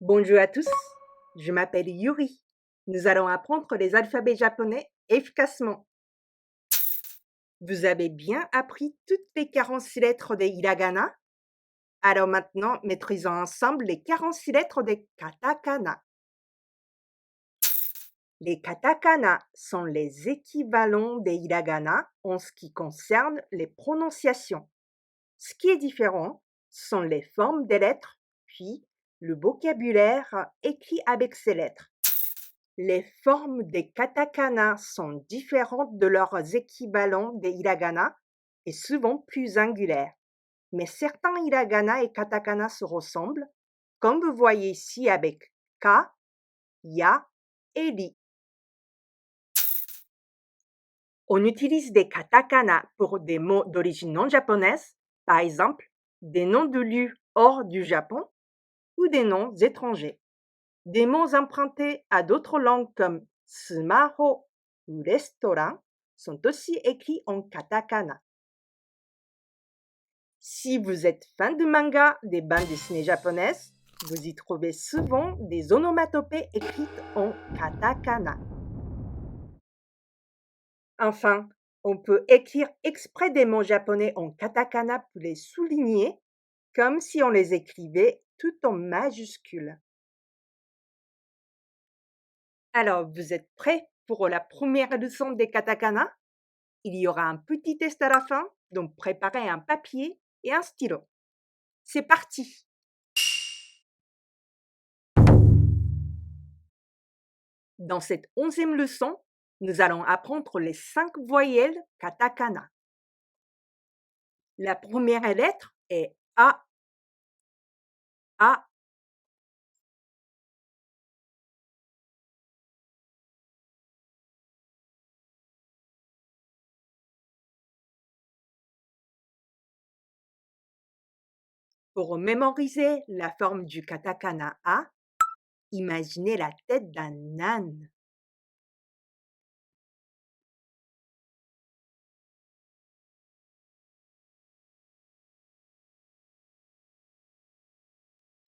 Bonjour à tous, je m'appelle Yuri. Nous allons apprendre les alphabets japonais efficacement. Vous avez bien appris toutes les 46 lettres des hiragana? Alors maintenant, maîtrisons ensemble les 46 lettres des katakana. Les katakana sont les équivalents des hiragana en ce qui concerne les prononciations. Ce qui est différent sont les formes des lettres, puis le vocabulaire écrit avec ces lettres. Les formes des katakana sont différentes de leurs équivalents des hiragana et souvent plus angulaires. Mais certains hiragana et katakana se ressemblent, comme vous voyez ici avec ka, ya et ri. On utilise des katakana pour des mots d'origine non japonaise, par exemple des noms de lieux hors du Japon ou des noms étrangers. Des mots empruntés à d'autres langues comme sumaho ou restaurant sont aussi écrits en katakana. Si vous êtes fan de manga, des bandes dessinées japonaises, vous y trouvez souvent des onomatopées écrites en katakana. Enfin, on peut écrire exprès des mots japonais en katakana pour les souligner, comme si on les écrivait tout en majuscules. Alors, vous êtes prêts pour la première leçon des katakana? Il y aura un petit test à la fin, donc préparez un papier et un stylo. C'est parti! Dans cette 11e leçon, nous allons apprendre les 5 voyelles katakana. La première lettre est A. A. Pour mémoriser la forme du katakana A, imaginez la tête d'un âne.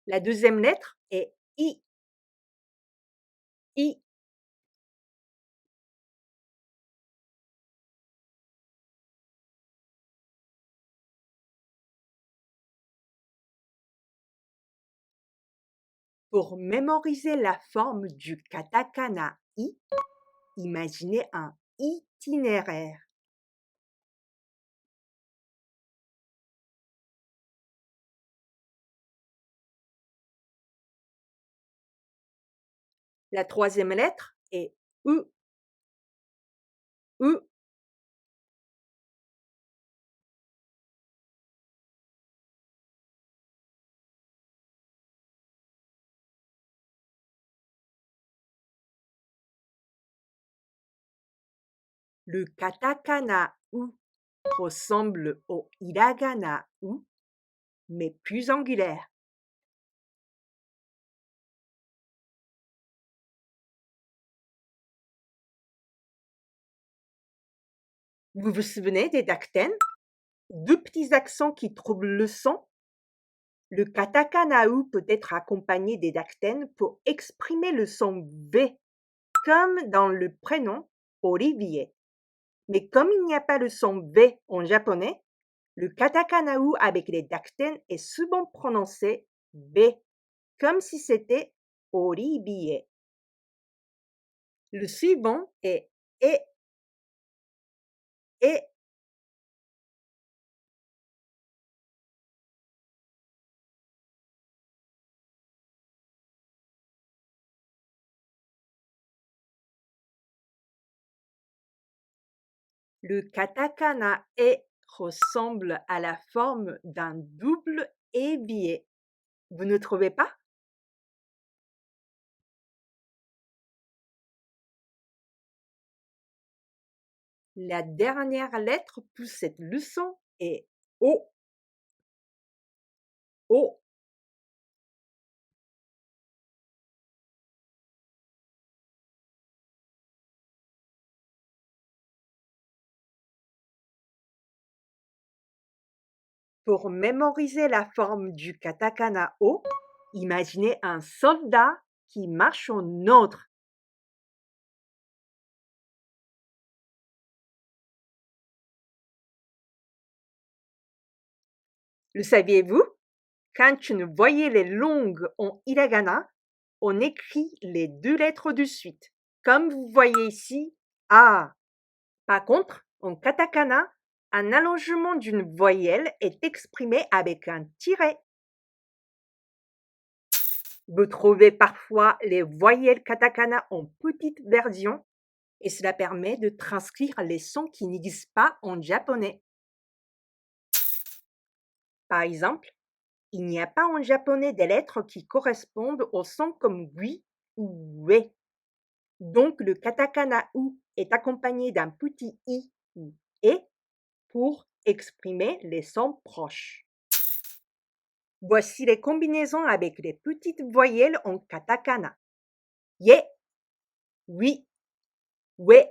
La deuxième lettre est I. I. Pour mémoriser la forme du katakana I, imaginez un itinéraire. La troisième lettre est U. U. Le katakana U ressemble au hiragana U, mais plus angulaire. Vous vous souvenez des dakten? Deux petits accents qui troublent le son. Le katakana U peut être accompagné des dakten pour exprimer le son V, comme dans le prénom Olivier. Mais comme il n'y a pas le son V en japonais, le katakana U avec les dakten est souvent prononcé B, comme si c'était Olivier. Le suivant est E. E. Le katakana E ressemble à la forme d'un double évier. Vous ne trouvez pas? La dernière lettre pour cette leçon est O. O. Pour mémoriser la forme du katakana O, Imaginez un soldat qui marche en ordre. Le saviez-vous? Quand une voyelle est longue en hiragana, on écrit les deux lettres de suite, comme vous voyez ici, A. Par contre, en katakana, un allongement d'une voyelle est exprimé avec un tiret. Vous trouvez parfois les voyelles katakana en petite version et cela permet de transcrire les sons qui n'existent pas en japonais. Par exemple, il n'y a pas en japonais des lettres qui correspondent aux sons comme oui ou we. Donc le katakana ou est accompagné d'un petit i ou e pour exprimer les sons proches. Voici les combinaisons avec les petites voyelles en katakana. Ye, oui, we,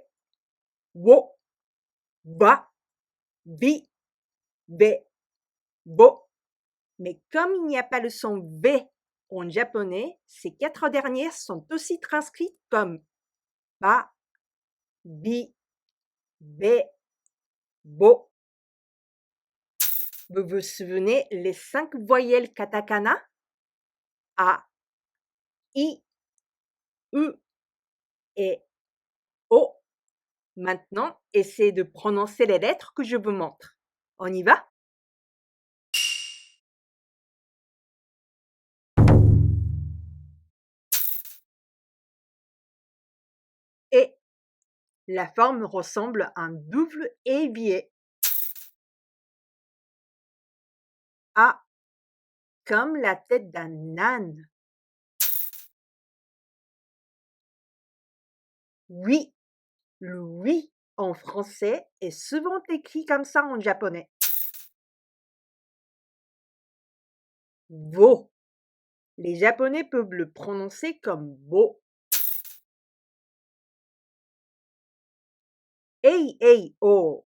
wo, wa, vi, ve, bo. Mais comme il n'y a pas le son V en japonais, ces 4 dernières sont aussi transcrites comme ba, bi, be, bo. Vous vous souvenez les 5 voyelles katakana? A, I, U et O. Maintenant, essayez de prononcer les lettres que je vous montre. On y va? Et la forme ressemble à un double évier. A, comme la tête d'un âne. Oui, le oui en français est souvent écrit comme ça en japonais. Vo. Les japonais peuvent le prononcer comme bo. Ei ei o.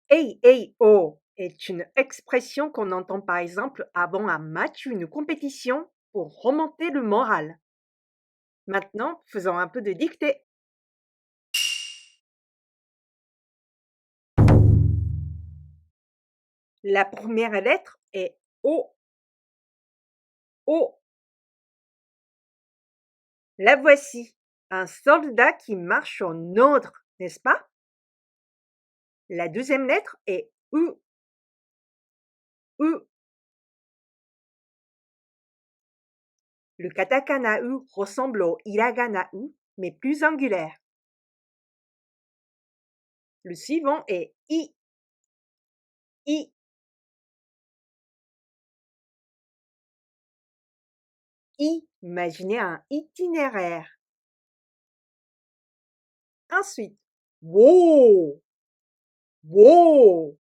Ei ei o est une expression qu'on entend par exemple avant un match ou une compétition pour remonter le moral. Maintenant, faisons un peu de dictée. La première lettre est O. O. La voici. Un soldat qui marche en ordre, n'est-ce pas? La deuxième lettre est U. U. Le katakana U ressemble au hiragana U, mais plus angulaire. Le suivant est I. I. Imaginez un itinéraire. Ensuite, wo. Wo.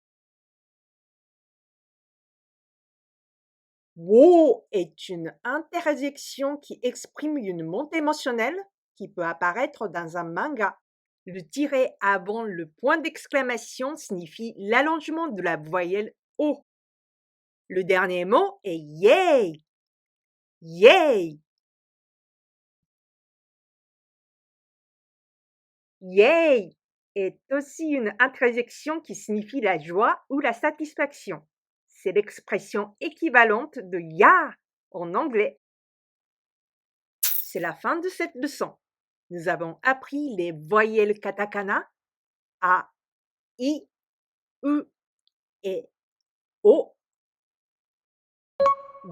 Wo est une interjection qui exprime une montée émotionnelle qui peut apparaître dans un manga. Le tiret avant le point d'exclamation signifie l'allongement de la voyelle O. Le dernier mot est yay. Yay. Yay est aussi une interjection qui signifie la joie ou la satisfaction. C'est l'expression équivalente de ya en anglais. C'est la fin de cette leçon. Nous avons appris les voyelles katakana A, I, U et O.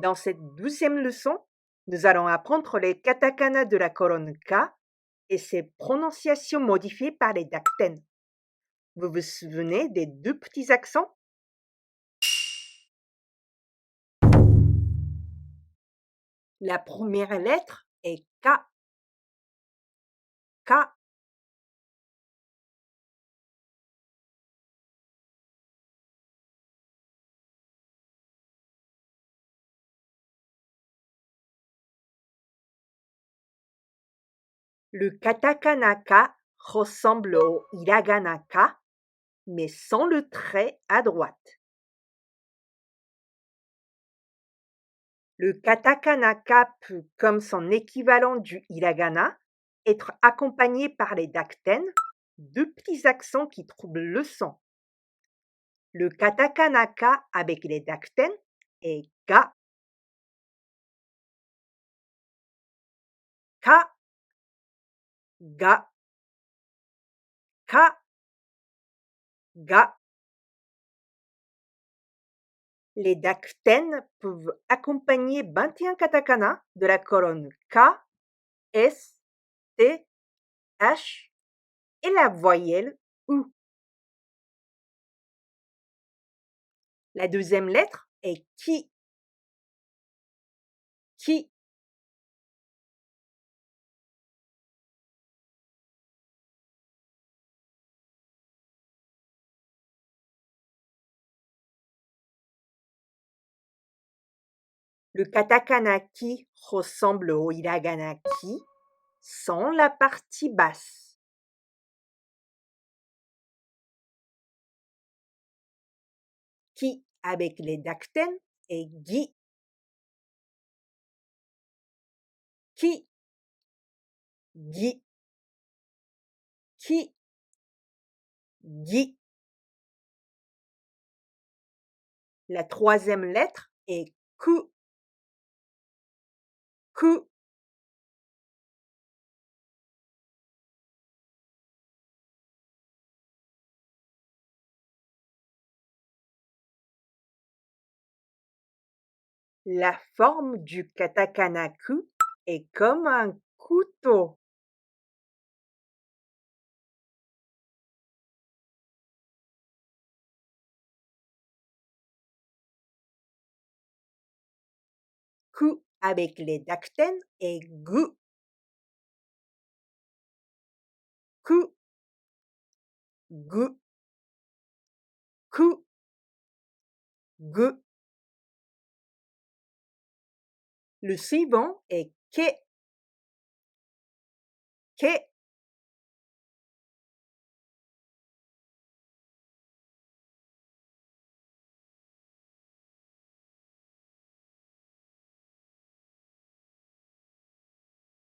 Dans cette 12e leçon, nous allons apprendre les katakana de la colonne K et ses prononciations modifiées par les dakten. Vous vous souvenez des 2 petits accents? La première lettre est K. K. Le katakana K ressemble au hiragana K, mais sans le trait à droite. Le katakana-ka peut, comme son équivalent du hiragana, être accompagné par les dakten, deux petits accents qui troublent le son. Le katakana-ka avec les dakten est ga, ka, ga, ka, ga. Les dakten peuvent accompagner 21 katakana de la colonne K, S, T, H et la voyelle U. La deuxième lettre est ki, ki. Le katakana ki ressemble au hiragana ki sans la partie basse. Ki avec les dakten est gi, ki, gi, ki, gi. La troisième lettre est ku, ku. La forme du katakana ku est comme un couteau. Ku avec les dakten est gu, ku, gu, ku, gu. Le suivant est ke, ke.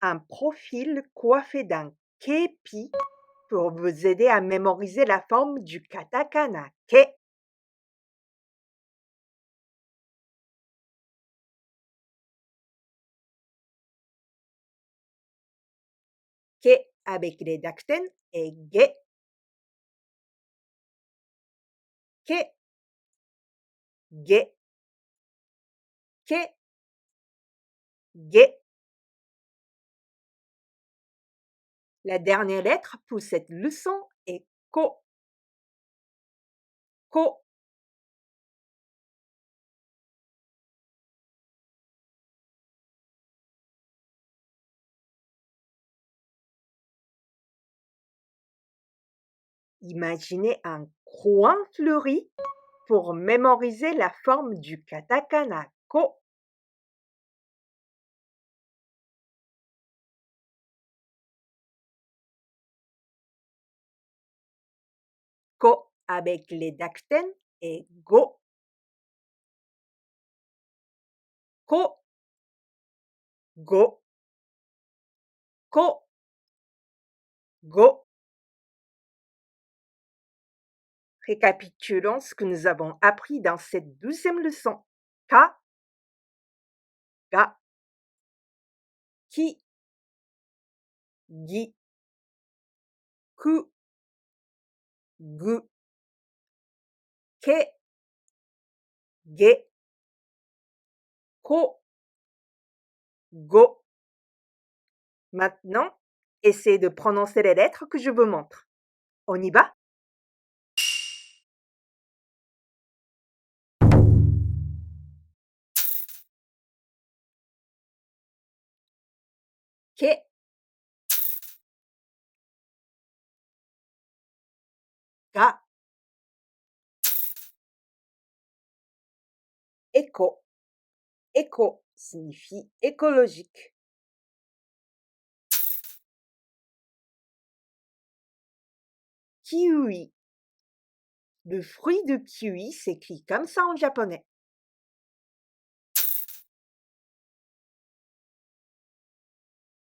Un profil coiffé d'un képi pour vous aider à mémoriser la forme du katakana ke. Ke avec les dakten est ge, ke, ge, ke, ge. La dernière lettre pour cette leçon est ko, ko. Imaginez un coin fleuri pour mémoriser la forme du katakana ko. Ko avec les dakten est go, ko, go, ko, go. Récapitulons ce que nous avons appris dans cette 12e leçon. Ka, ga, ki, gi, ku, gu, ke, ge, ko, go. Maintenant, essayez de prononcer les lettres que je vous montre. On y va? Ke, ga, écho. Écho signifie écologique. Kiwi. Le fruit de kiwi s'écrit comme ça en japonais.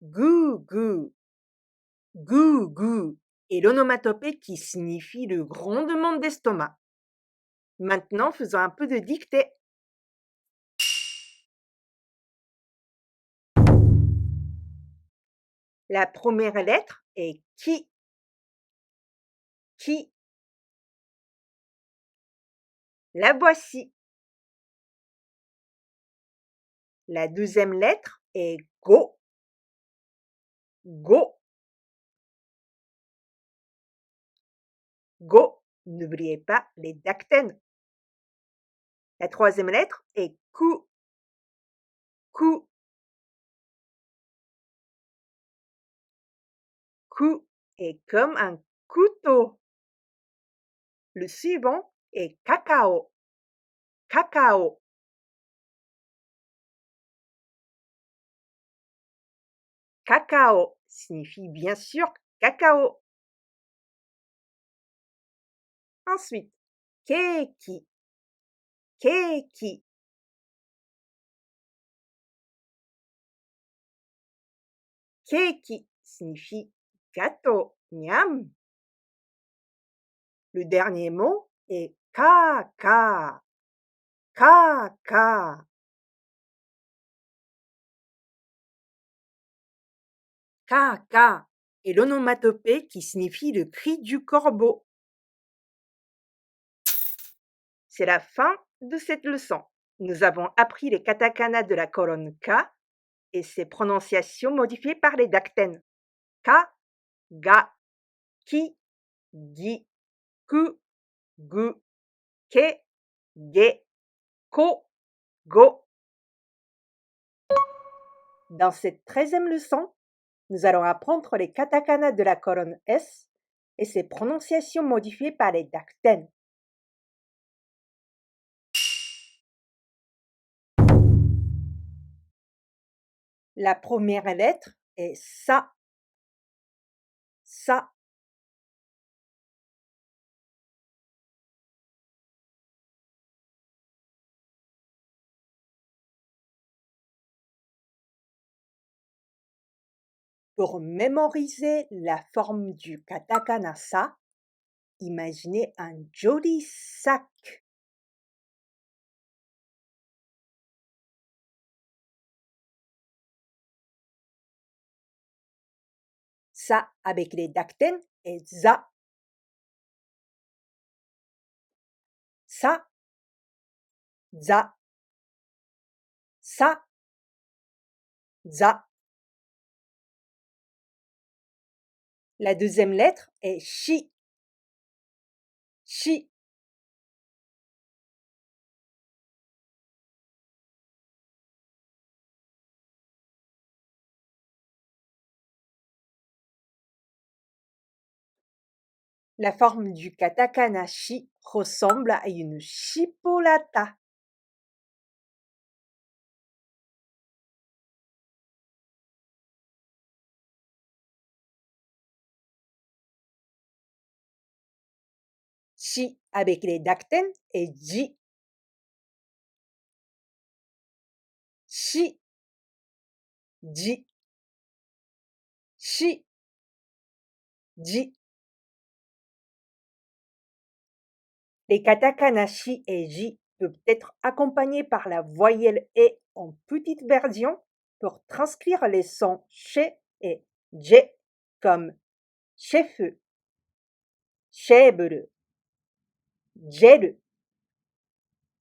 Gou, gou, gou, gou est l'onomatopée qui signifie le grondement d'estomac. Maintenant, faisons un peu de dictée. La première lettre est qui. Qui. La voici. La deuxième lettre est go. Go. Go. N'oubliez pas les dactènes. La troisième lettre est cou. Cou. Cou est comme un couteau. Le suivant est cacao. Cacao. Cacao signifie bien sûr cacao. Ensuite, keiki. Keiki. Keiki signifie gâteau. Miam. Le dernier mot est caca. Caca. Caca est l'onomatopée qui signifie le cri du corbeau. C'est la fin de cette leçon. Nous avons appris les katakana de la colonne K et ses prononciations modifiées par les dactènes. Ka, ga, ki, gi, ku, gu, ke, ge, ko, go. Dans cette 13e leçon, nous allons apprendre les katakana de la colonne S et ses prononciations modifiées par les dactènes. La première lettre est sa. Sa. Pour mémoriser la forme du katakana sa, imaginez un joli sac. Ça avec les dactènes est za. Ça, za. Ça, za. La deuxième lettre est shi. Shi. La forme du katakana shi ressemble à une chipolata. Shi avec les dactènes est ji. Shi, ji. Shi, ji. Les katakana shi et ji peuvent être accompagnés par la voyelle e en petite version pour transcrire les sons che et je comme chef, chèvre, gel,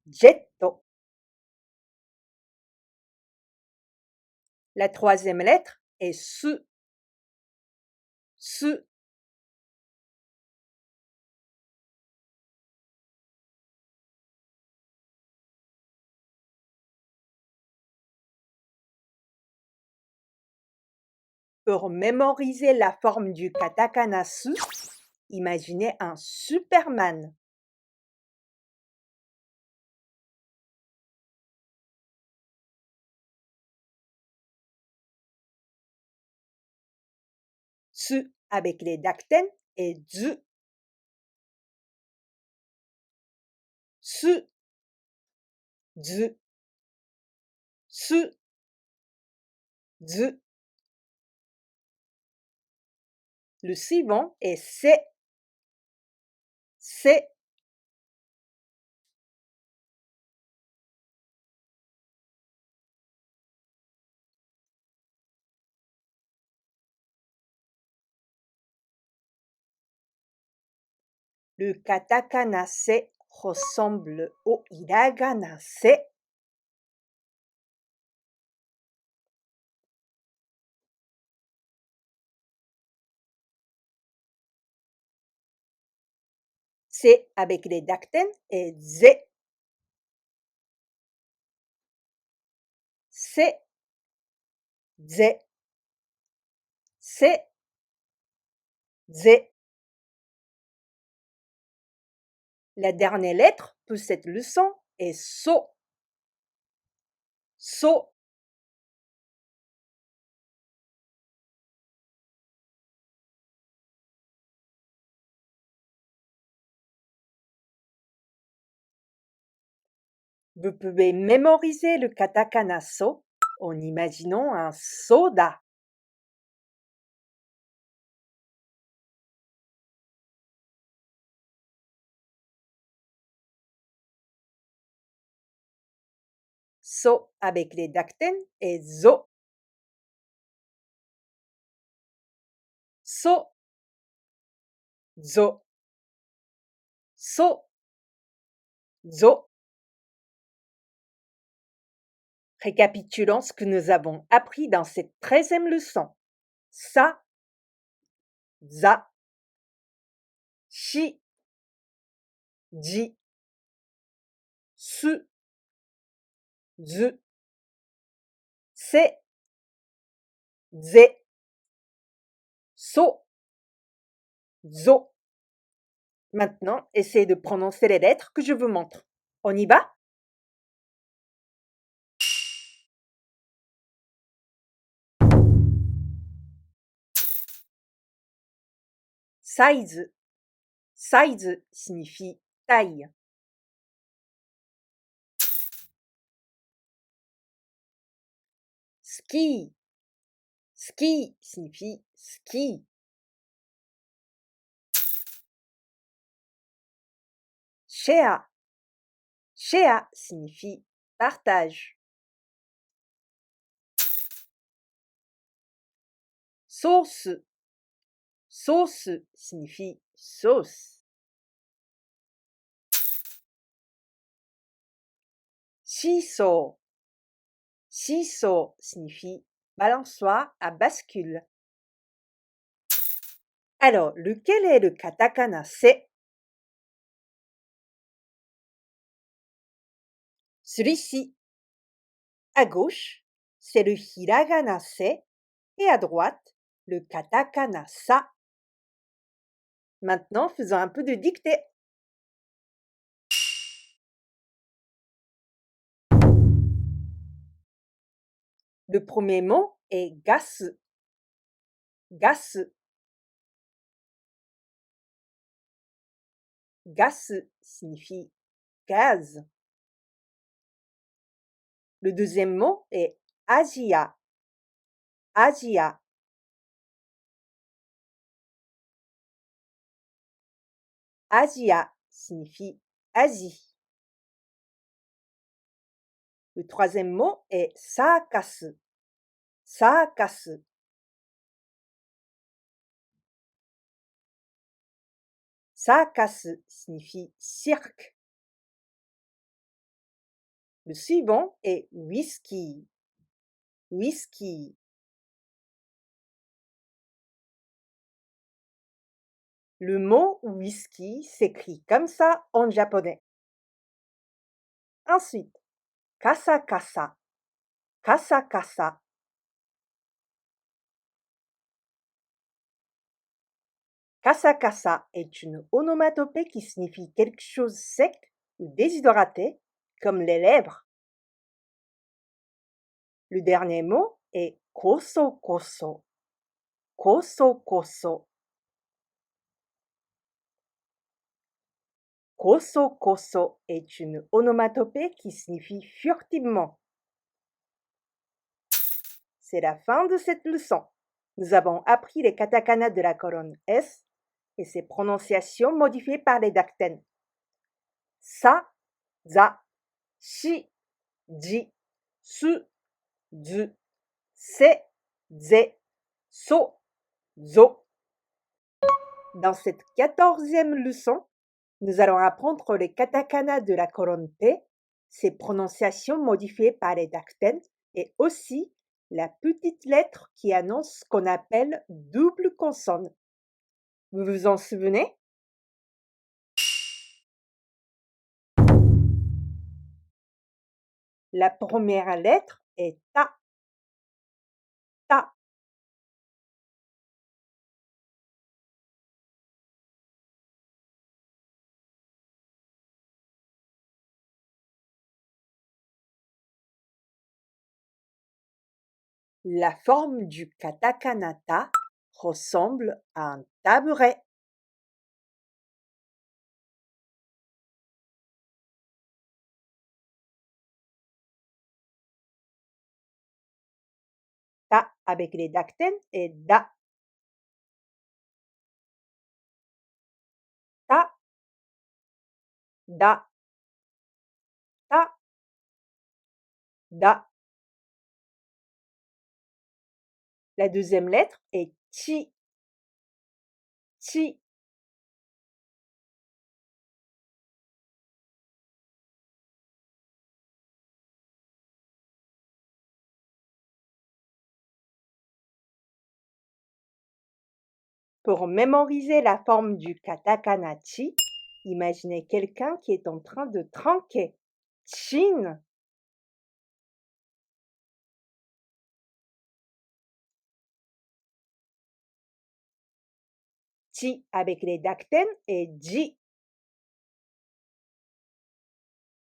jetto. La troisième lettre est su. Su. Pour mémoriser la forme du katakana su, imaginez un Superman. Su avec les dactènes est zu. Su, zu. Su, zu. Le suivant est c'est. C'est. Le katakana c'est ressemble au hiragana c'est. C'est avec les dactènes et zé. C'est. Zé. C'est. Zé. La dernière lettre de cette leçon est so. So. Vous pouvez mémoriser le katakana so en imaginant un soda. So avec les dactènes et zo. So. Zo. So. Zo. Récapitulons ce que nous avons appris dans cette 13e leçon. Sa, za, shi, ji, su, zu, se, ze, so, zo. Maintenant, essayez de prononcer les lettres que je vous montre. On y va? Size. Size signifie taille. Ski. Ski signifie ski. Share. Share signifie partage. Sauce. Sauce signifie sauce. Seesaw. Seesaw signifie balançoire à bascule. Alors, lequel est le katakana c'est? Celui-ci. À gauche, c'est le hiragana c'est et à droite, le katakana sa. Maintenant, faisons un peu de dictée. Le premier mot est gas. Gas. Gas signifie gaz. Le deuxième mot est Asia. Asia. Asia signifie Asie. Le troisième mot est circus. Circus. Circus signifie cirque. Le suivant est whisky. Whisky. Le mot whisky s'écrit comme ça en japonais. Ensuite, kasa kasa. Kasa kasa. Kasa kasa est une onomatopée qui signifie quelque chose sec ou déshydraté, comme les lèvres. Le dernier mot est koso koso. Koso koso. Koso koso est une onomatopée qui signifie furtivement. C'est la fin de cette leçon. Nous avons appris les katakana de la colonne S et ses prononciations modifiées par les dactènes. Sa, za, shi, ji, su, zu, se, ze, so, zo. Dans cette 14e leçon, nous allons apprendre les katakana de la colonne P, ses prononciations modifiées par les dactènes et aussi la petite lettre qui annonce ce qu'on appelle double consonne. Vous vous en souvenez? La première lettre est ta. Ta. La forme du katakana ta ressemble à un tabouret. Ta avec les dactènes et da. Ta, da, ta, da. La deuxième lettre est chi. Chi. Pour mémoriser la forme du katakana chi, imaginez quelqu'un qui est en train de tranquer. Chin. Chi avec les dactènes et ji.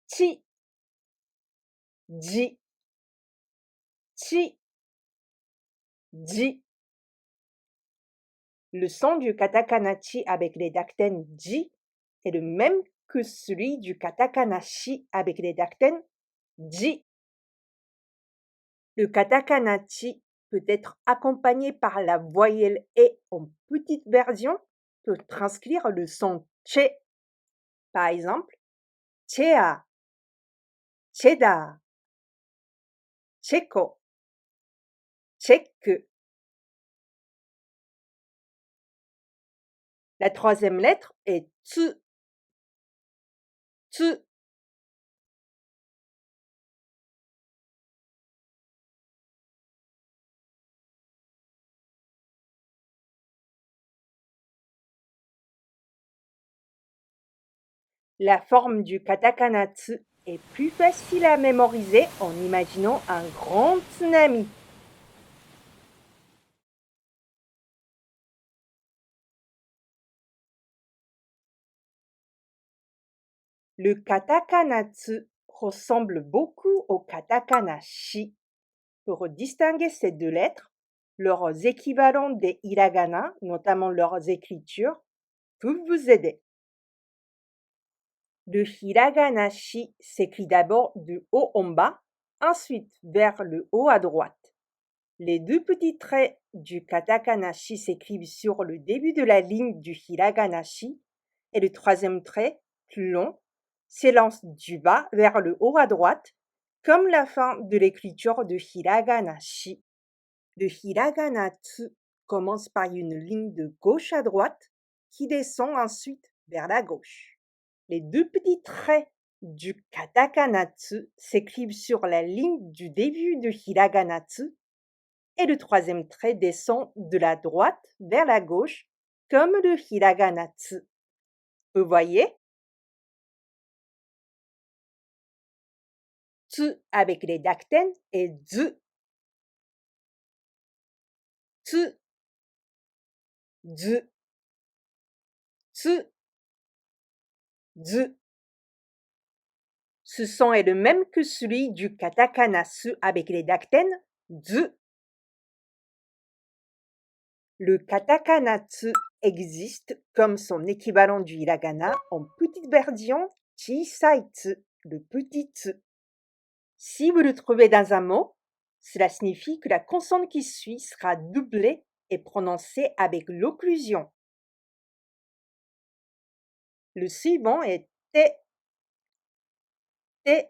Chi. Ji. Chi. Ji. Le son du katakana chi avec les dactènes ji est le même que celui du katakana shi avec les dactènes ji. Le katakana chi peut être accompagné par la voyelle e en petite version pour transcrire le son che. Par exemple, chea, cheda, cheko, check. La troisième lettre est tsu. Tsu. La forme du katakana tsu est plus facile à mémoriser en imaginant un grand tsunami. Le katakana tsu ressemble beaucoup au katakana shi. Pour distinguer ces deux lettres, leurs équivalents des hiragana, notamment leurs écritures, peuvent vous aider. Le hiragana shi s'écrit d'abord de haut en bas, ensuite vers le haut à droite. Les deux petits traits du katakana shi s'écrivent sur le début de la ligne du hiragana shi et le troisième trait, plus long, s'élance du bas vers le haut à droite, comme la fin de l'écriture de hiragana shi. Le hiragana tsu commence par une ligne de gauche à droite qui descend ensuite vers la gauche. Les deux petits traits du katakana tsu s'écrivent sur la ligne du début de hiragana tsu et le troisième trait descend de la droite vers la gauche comme le hiragana tsu. Vous voyez? Tsu avec les dactènes et zu. Tsu, zu, tsu, zu. Ce son est le même que celui du katakana su avec les dactènes zu. Le katakana tsu existe comme son équivalent du hiragana en petite version chisai tsu, le petit tsu. Si vous le trouvez dans un mot, Cela signifie que la consonne qui suit sera doublée et prononcée avec l'occlusion. Le suivant est T, T.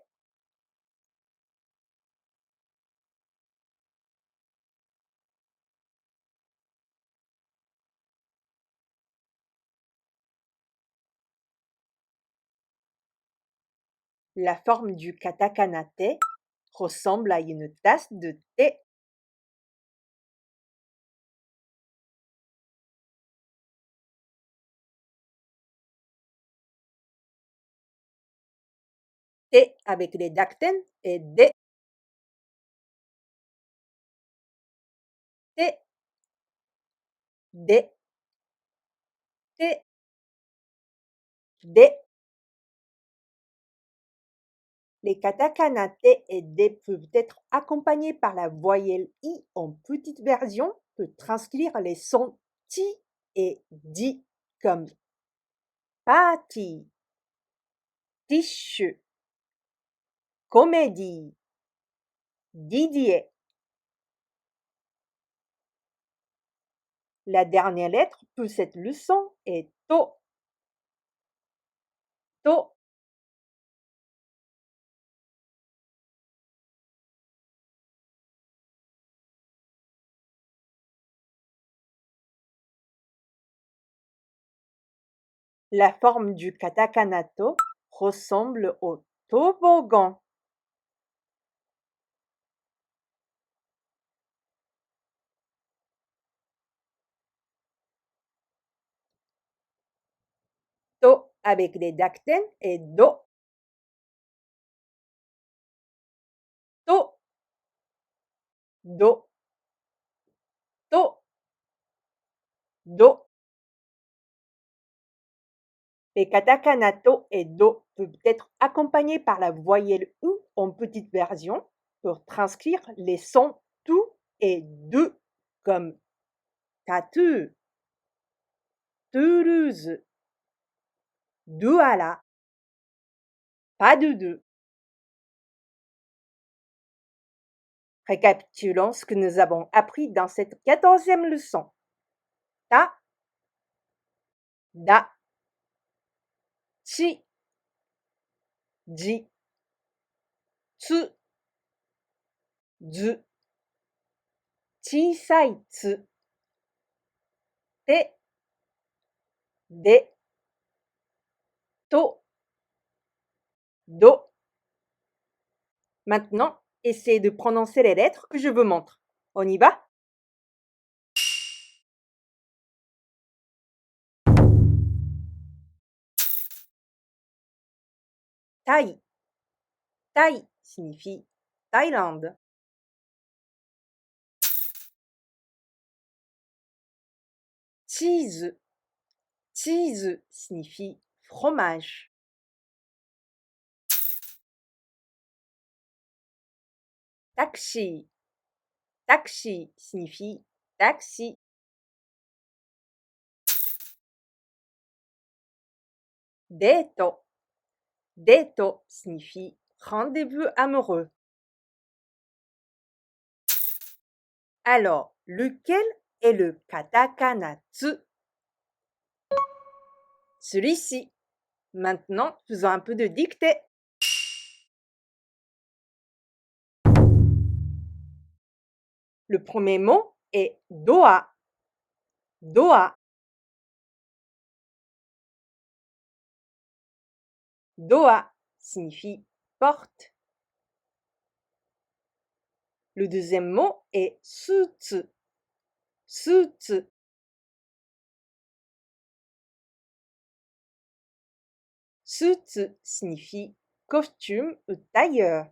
La forme du katakana T ressemble à une tasse de thé. T avec les dactènes est D, T, D, T, D. Les katakana T et D peuvent être accompagnés par la voyelle I en petite version, peut transcrire les sons ti et di comme party, tissue, comédie, Didier. La dernière lettre peut cette leçon est to, to. La forme du katakana to ressemble au toboggan. To avec les dactènes est do, to, do, to, do. Les katakana to et do peuvent être accompagnés par la voyelle ou en petite version pour transcrire les sons tout et de comme tattoo, Toulouse, Douala, pas de deux. Récapitulons ce que nous avons appris dans cette 14e leçon. Ta, da, chi, ji, tsu, zu, 小さいつ、て、で、と、do. Maintenant, essayez de prononcer les lettres que je vous montre. On y va? Thaï. Thaï signifie Thaïlande. Cheese. Cheese signifie fromage. Taxi. Taxi signifie taxi. Deto. Deto signifie rendez-vous amoureux. Alors, lequel est le katakana tsu? Celui-ci. Maintenant, faisons un peu de dictée. Le premier mot est doa. Doa. Doa signifie porte. Le deuxième mot est sutsu. Sutsu. Sutsu signifie costume ou tailleur.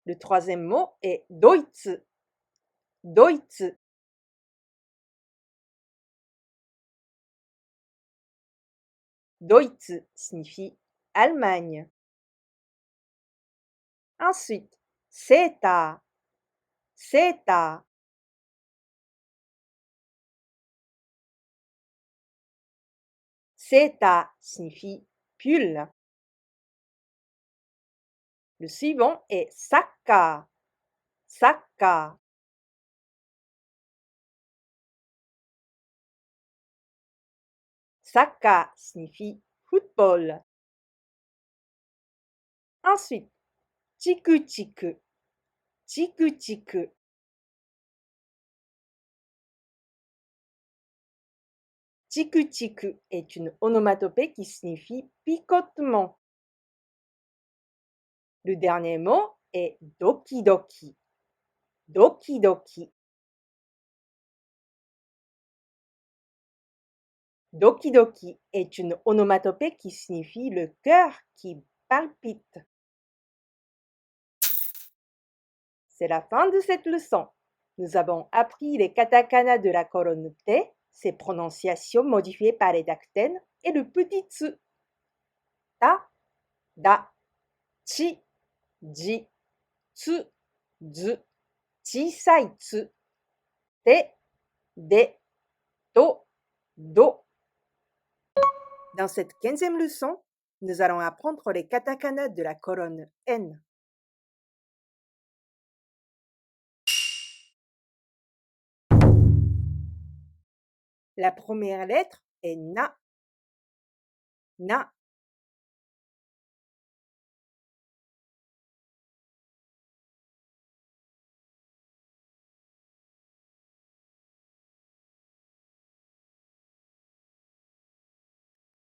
Le troisième mot est doitsu. Doitsu. Doitsu signifie Allemagne. Ensuite, seta. Seta. Seta signifie pull. Le suivant est sac. Saka, saka. Saka signifie football. Ensuite, chiku-chiku, chiku-chiku. Chiku-chiku est une onomatopée qui signifie picotement. Le dernier mot est doki-doki, doki-doki. Doki-doki est une onomatopée qui signifie le cœur qui palpite. C'est la fin de cette leçon. Nous avons appris les katakana de la colonne T, ses prononciations modifiées par les dactènes et le petit tsu. Ta, da, chi, ji, tsu, zu, chisai tsu, te, de, to, do. Dans cette 15e leçon, nous allons apprendre les katakana de la colonne N. La première lettre est na. Na.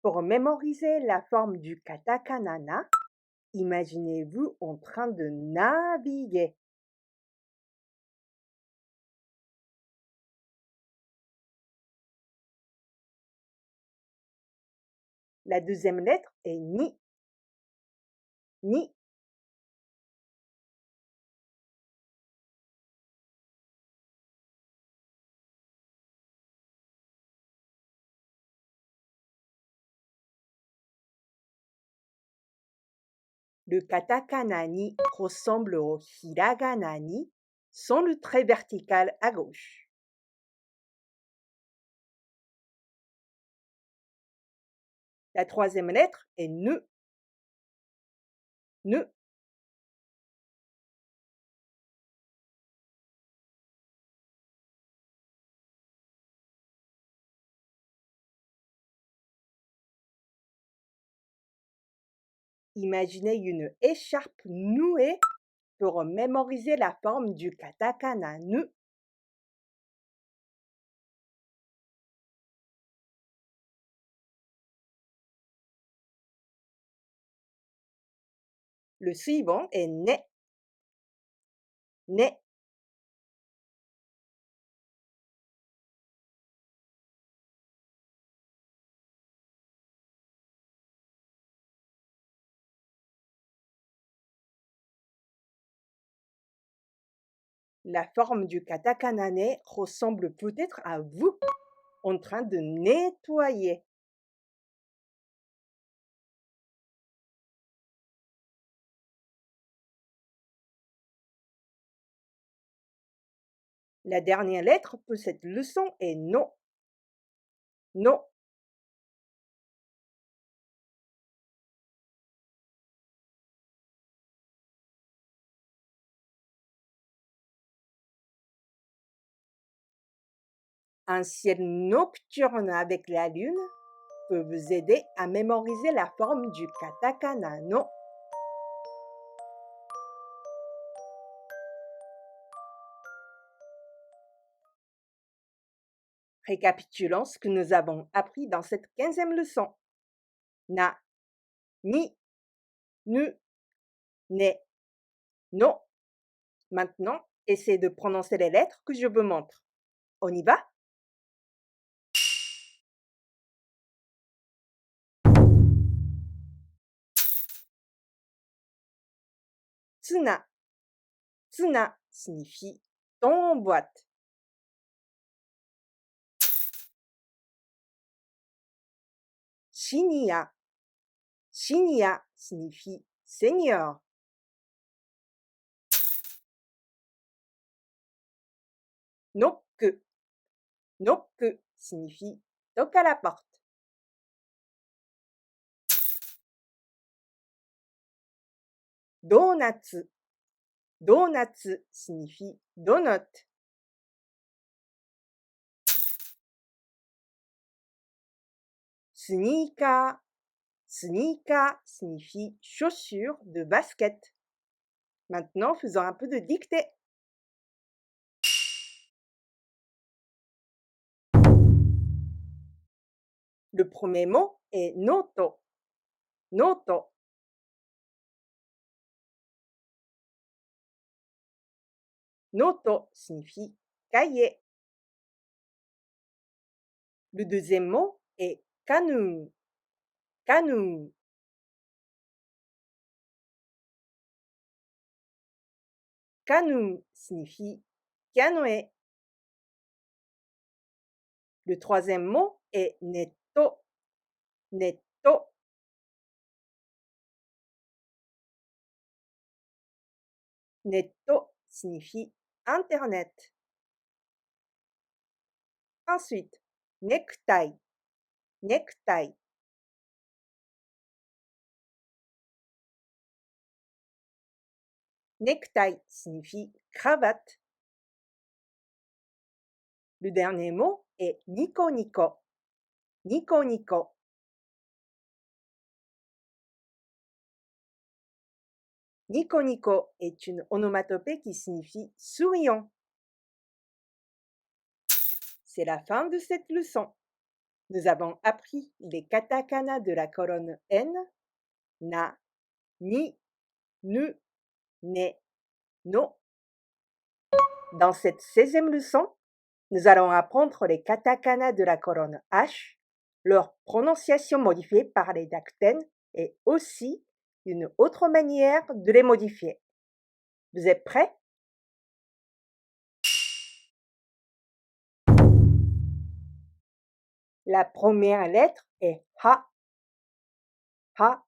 Pour mémoriser la forme du katakana na, imaginez-vous en train de naviguer. La deuxième lettre est ni. Ni. Le katakana ni ressemble au hiragana ni sans le trait vertical à gauche. La troisième lettre est ne. Ne. Imaginez une écharpe nouée pour mémoriser la forme du katakana ne. Le suivant est ne. Ne. La forme du katakana ne ressemble peut-être à vous en train de nettoyer. La dernière lettre de cette leçon est no. No. Un ciel nocturne avec la lune peut vous aider à mémoriser la forme du katakana no. Récapitulons ce que nous avons appris dans cette 15e leçon. Na, ni, nu, ne, no. Maintenant, essayez de prononcer les lettres que je vous montre. On y va? Tsuna. Tsuna signifie ton boîte. Shinya. Shinya signifie Seigneur. Nokku. Nokku signifie toque à la porte. Donatsu. Donuts signifie donut. Sneaker. Sneaker signifie chaussures de basket. Maintenant, faisons un peu de dictée. Le premier mot est noto. Noto. Noto signifie cahier. Le deuxième mot est canoe. Canoe. Canoe signifie canoë. Le troisième mot est netto. Netto. Netto signifie Internet. Ensuite, necktie. Necktie. Necktie signifie cravate. Le dernier mot est nico nico. Nico nico. Nico nico est une onomatopée qui signifie souriant. C'est la fin de cette leçon. Nous avons appris les katakana de la colonne N, na, ni, nu, ne, no. Dans cette 16e leçon, nous allons apprendre les katakana de la colonne H, leur prononciation modifiée par les dactènes et aussi une autre manière de les modifier. Vous êtes prêts? La première lettre est Ha. Ha.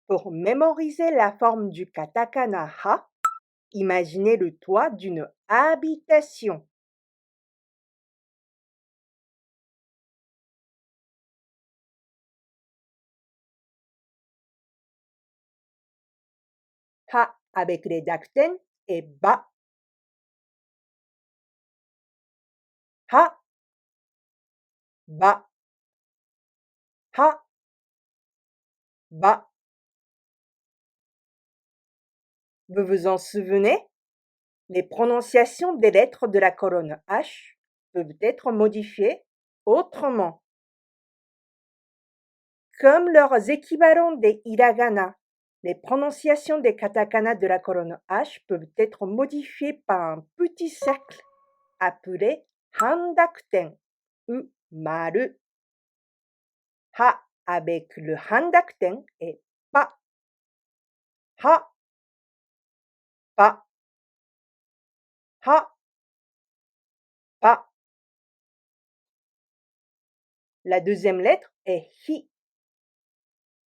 Pour mémoriser la forme du katakana Ha, imaginez le toit d'une habitation. Ha avec les dactènes est Ba. Ha. Ba. Ha. Ba. Vous vous en souvenez? Les prononciations des lettres de la colonne H peuvent être modifiées autrement. Comme leurs équivalents des hiragana, les prononciations des katakana de la colonne H peuvent être modifiées par un petit cercle appelé handakuten ou maru. Ha avec le handakuten est pa. Ha. Pa. Ha. Pa. La deuxième lettre est hi.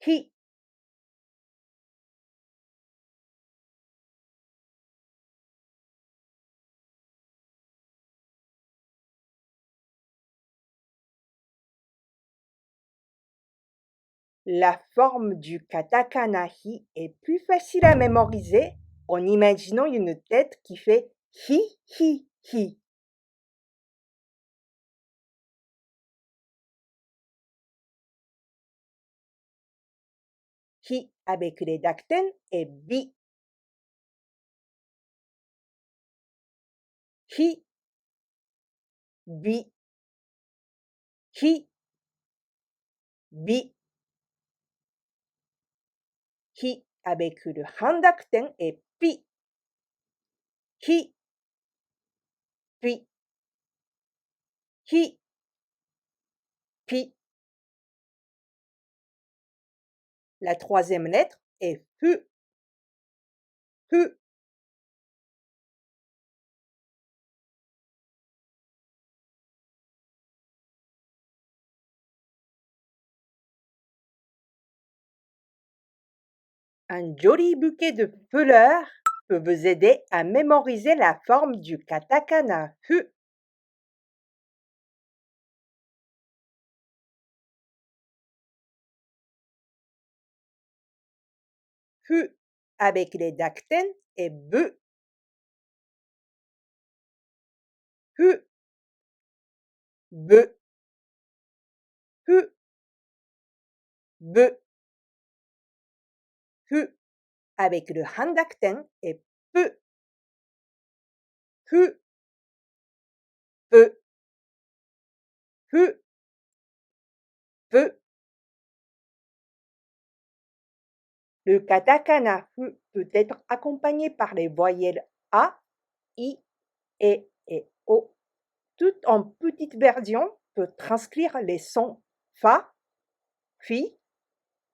Hi. La forme du katakana hi est plus facile à mémoriser en imaginant une tête qui fait hi hi hi. Hi avec les dactènes est bi. Hi. Bi. Hi. Bi. Hi avec le handakuten est pi. Hi. Pi. Hi. Pi. La troisième lettre est hu. Hu. Un joli bouquet de fleurs peut vous aider à mémoriser la forme du katakana fu. Fu avec les dactènes et be. Fu, be, fu, be. Fu avec le handactène et peu. Fu, peu, fu, peu. Le katakana fu peut être accompagné par les voyelles a, i, e et o. Tout en petite version peut transcrire les sons fa, fi,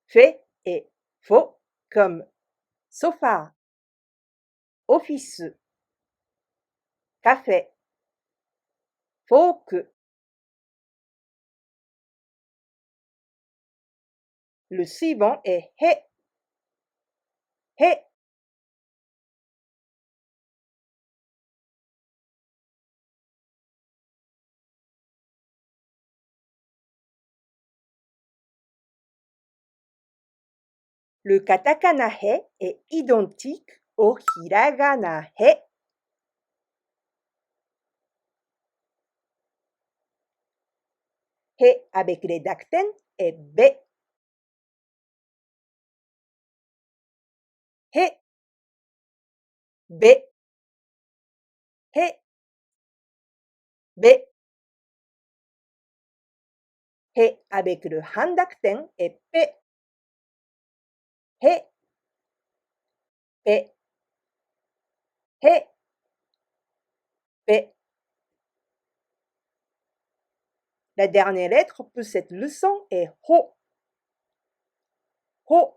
fe et fo comme sofa, office, café, phoque. Le suivant est he, he. Le katakana he est identique au hiragana he. He avec les dactènes est be. He, be, he, be. He avec le handactène est pe. He, pe, he, pe. La dernière lettre pour cette leçon est ho. Ho.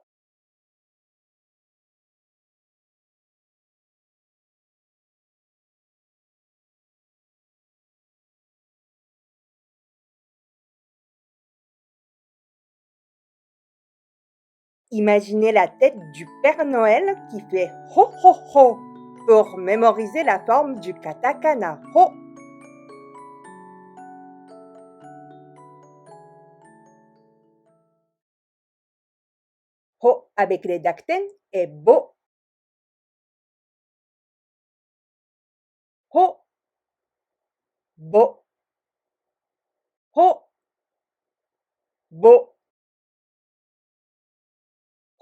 Imaginez la tête du Père Noël qui fait ho ho ho pour mémoriser la forme du katakana ho. Ho avec les dactènes est bo. Ho, bo, ho, bo.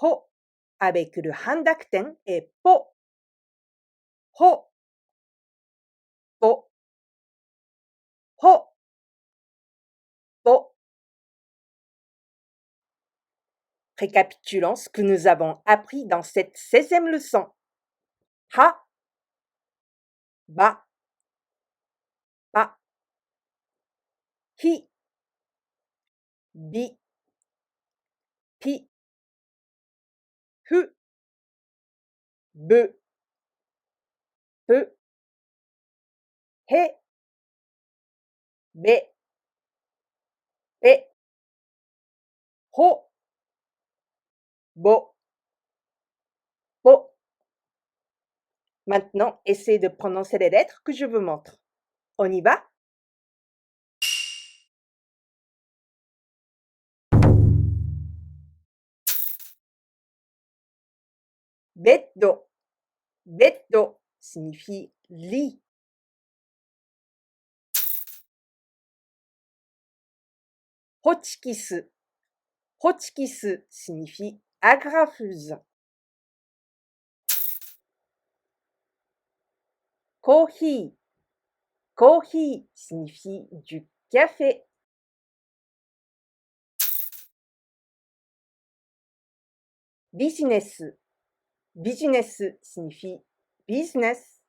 Ho avec le handactène est po. Ho, po, ho, po. Récapitulons ce que nous avons appris dans cette 16e leçon. Ha, ba, pa, hi, bi, pi, hu, be, peu, he, be, pe, ho, bo, po. Maintenant, essayez de prononcer les lettres que je vous montre. On y va? Betto. Betto signifie lit. Hochkisu. Hochkisu signifie agrafeuse. Kohi. Kohi signifie du café. Business. Business signifie business.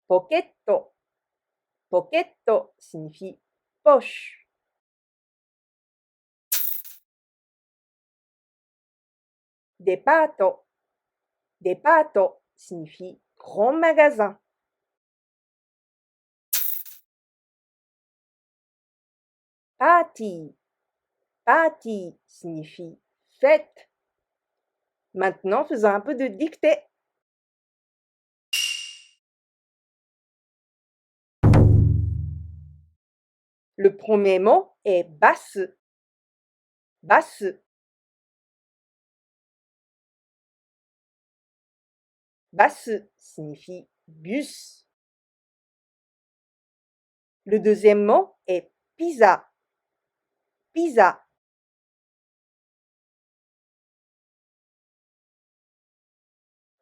Pocketto. Pocketto signifie poche. Depato. Depato signifie grand magasin. Party. Party signifie fête. Maintenant, faisons un peu de dictée. Le premier mot est basse. Basse. Basse signifie bus. Le deuxième mot est pizza. Pizza.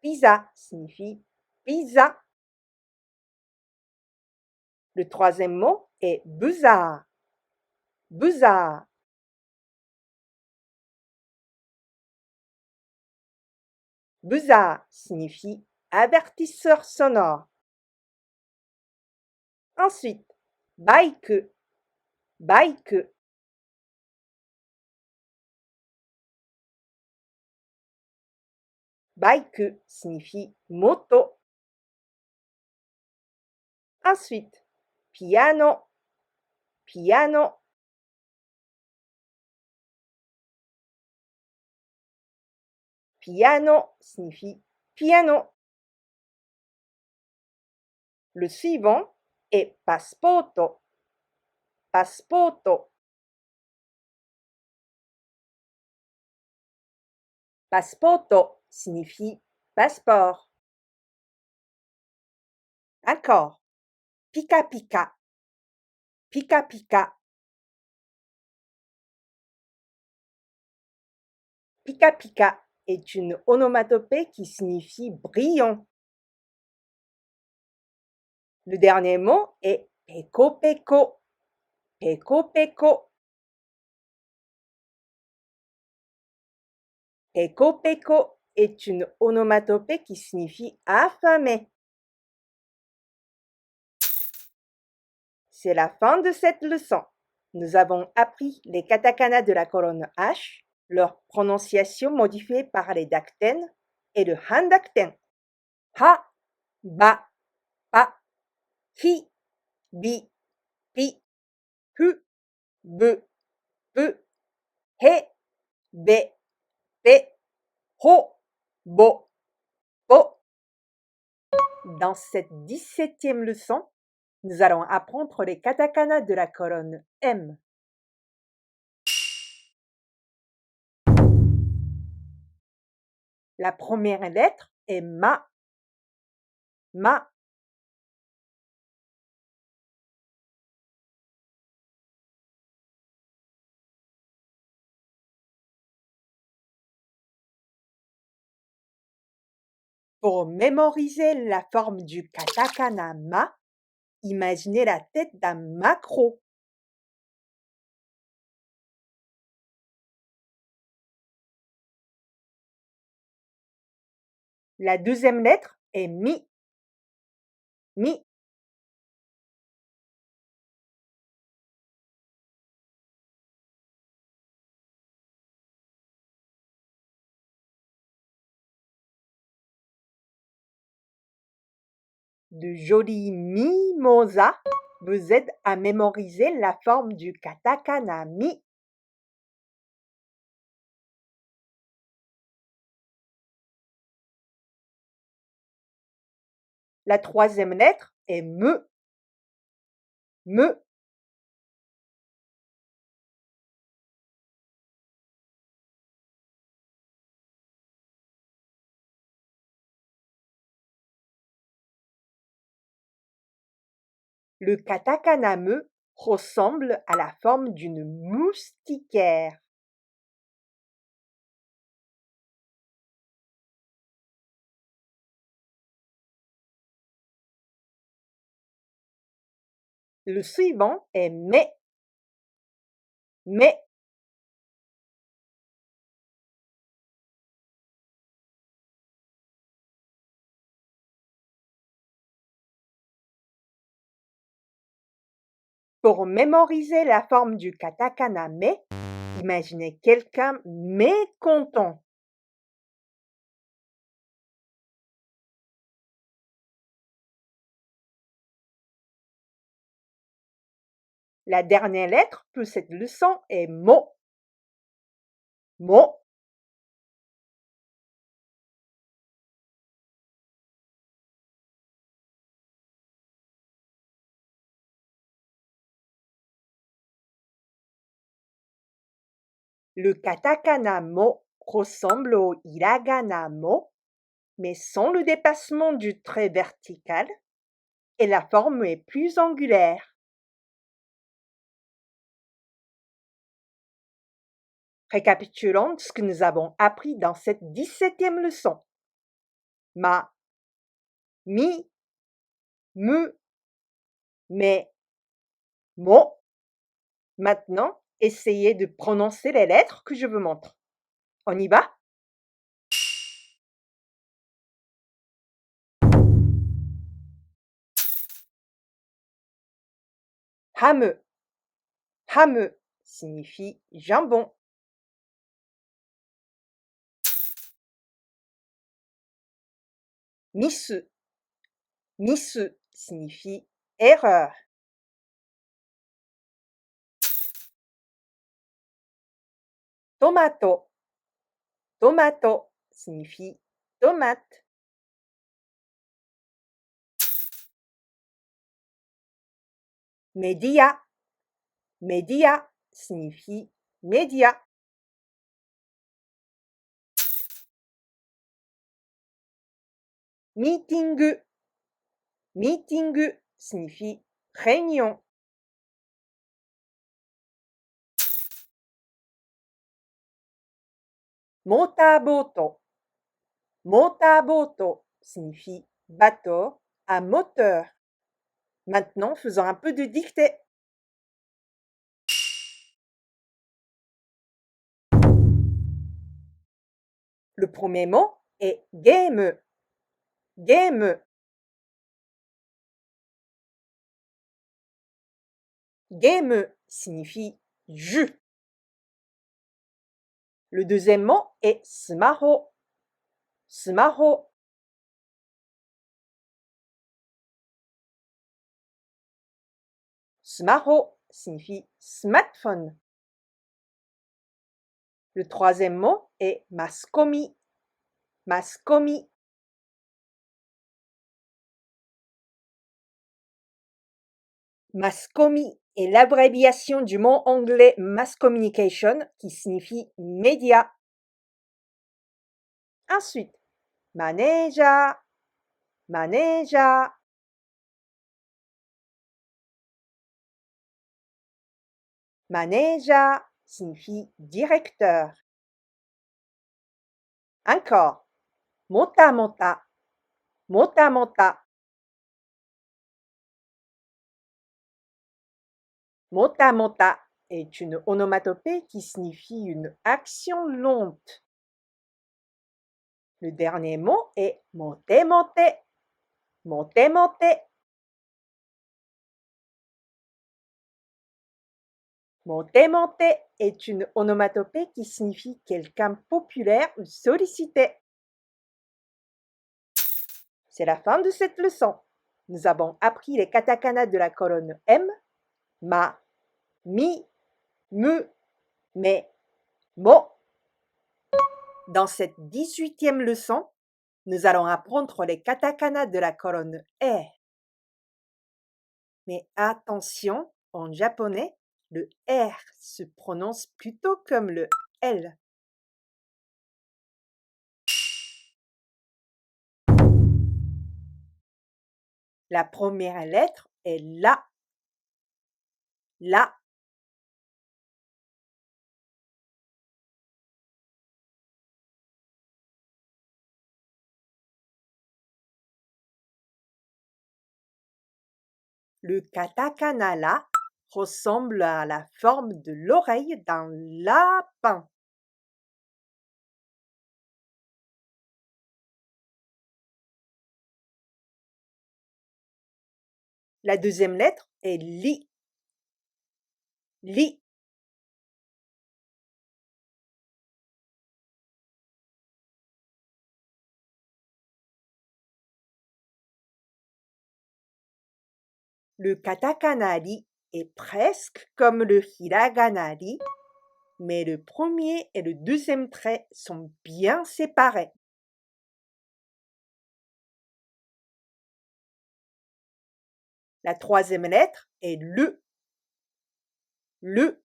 Pizza signifie pizza. Le troisième mot est buzard. Buzard. Buzard signifie avertisseur sonore. Ensuite, bike. Bike. Bike signifie moto. Ensuite, piano. Piano. Piano signifie piano. Le suivant est passaporto. Passaporto. Passaporto signifie passeport. Encore. Pika pika. Pika pika. Pika pika est une onomatopée qui signifie brillant. Le dernier mot est peko peko. Peko peko. Peko peko est une onomatopée qui signifie affamé. C'est la fin de cette leçon. Nous avons appris les katakana de la colonne H, leur prononciation modifiée par les dakten et le handakten. Ha, ba, pa, hi, bi, pi, hu, be, be, he, be, pe, ho, bo, bo. Dans cette 17e leçon, nous allons apprendre les katakana de la colonne M. La première lettre est ma. Ma. Pour mémoriser la forme du katakana ma, imaginez la tête d'un maquereau. La deuxième lettre est mi. Mi. De jolis mimosas vous aident à mémoriser la forme du katakana mi. La troisième lettre est me. Me. Le katakana me ressemble à la forme d'une moustiquaire. Le suivant est mais. Mais. Pour mémoriser la forme du katakana mais, imaginez quelqu'un mécontent. La dernière lettre pour cette leçon est mo. Mo. Le katakana mo ressemble au hiragana mo, mais sans le dépassement du trait vertical et la forme est plus angulaire. Récapitulons ce que nous avons appris dans cette 17e leçon. Ma, mi, me, mais, mo. Maintenant, essayez de prononcer les lettres que je vous montre. On y va? Hame. Hame signifie jambon. Misu. Misu signifie erreur. Tomato. Tomato signifie tomate. Média. Média signifie média. Meeting. Meeting signifie réunion. Motaboto. Motaboto signifie bateau à moteur. Maintenant, faisons un peu de dictée. Le premier mot est game. Game. Game signifie jus. Le deuxième mot est smaho. Smaho. Smaho signifie smartphone. Le troisième mot est maskomi. Maskomi. Maskomi est l'abréviation du mot anglais mass communication qui signifie média. Ensuite, manager. Manager. Manager signifie directeur. Encore. Mota mota. Mota mota. Mota mota est une onomatopée qui signifie une action lente. Le dernier mot est mote mote. Mote mote. Mote mote est une onomatopée qui signifie quelqu'un populaire ou sollicité. C'est la fin de cette leçon. Nous avons appris les katakana de la colonne M, ma, mi, me, mais, mo. Dans cette 18e leçon, nous allons apprendre les katakana de la colonne E. Mais attention, en japonais, le R se prononce plutôt comme le L. La première lettre est la. La. Le katakana la ressemble à la forme de l'oreille d'un lapin. La deuxième lettre est li. Li. Le katakana li est presque comme le hiragana li, mais le premier et le deuxième trait sont bien séparés. La troisième lettre est le. Le.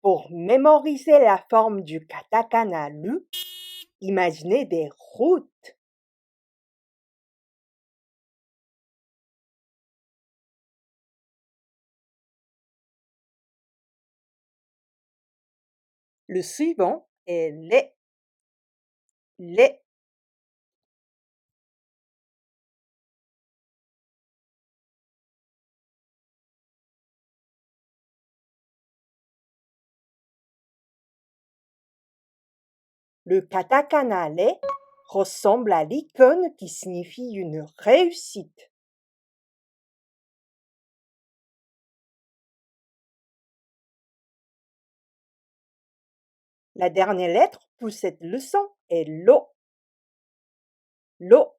Pour mémoriser la forme du katakana lu, imaginez des routes. Le suivant est les. Le katakana les ressemble à l'icône qui signifie une réussite. La dernière lettre pour cette leçon est l'O. L'O.